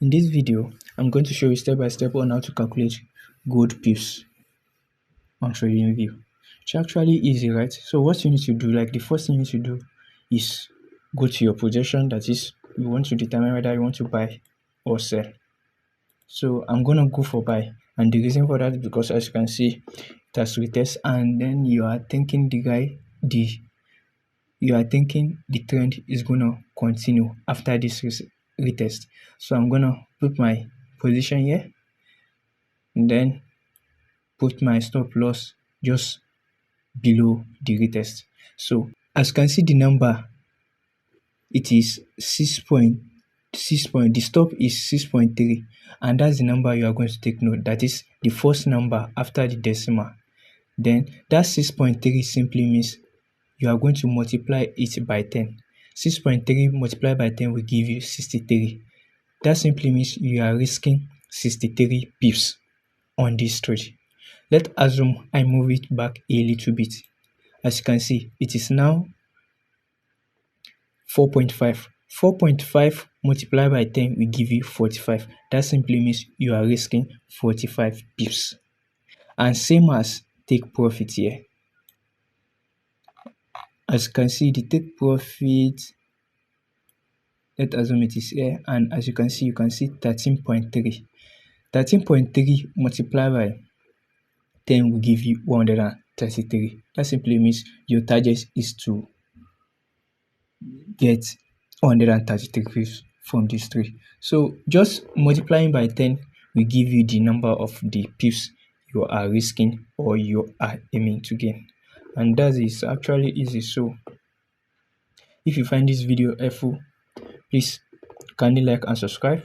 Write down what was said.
In this video, I'm going to show you step by step on how to calculate gold pips on Tradingview. It's actually easy, right? So what you need to do, like the first thing you need to do is go to your projection. That is, you want to determine whether you want to buy or sell. So I'm gonna go for buy, and the reason for that is because, as you can see, it has retest, and then you are thinking the trend is gonna continue after this retest. So I'm gonna put my position here and then put my stop loss just below the retest. So as you can see, the number, it is 6.6 the stop is 6.3, and that's the number you are going to take note. That is the first number after the decimal. Then that 6.3 simply means you are going to multiply it by 10. 6.3 multiplied by 10 will give you 63. That simply means you are risking 63 pips on this trade. Let's assume I move it back a little bit. As you can see, it is now 4.5. 4.5 multiplied by 10 will give you 45. That simply means you are risking 45 pips. And same as take profit here. As you can see, the take profit, let's assume it is here, and as you can see 13.3. 13.3 multiplied by 10 will give you 133. That simply means your target is to get 133 pips from this trade. So just multiplying by 10 will give you the number of the pips you are risking or you are aiming to gain. And that is actually easy. So if you find this video helpful, please kindly like and subscribe.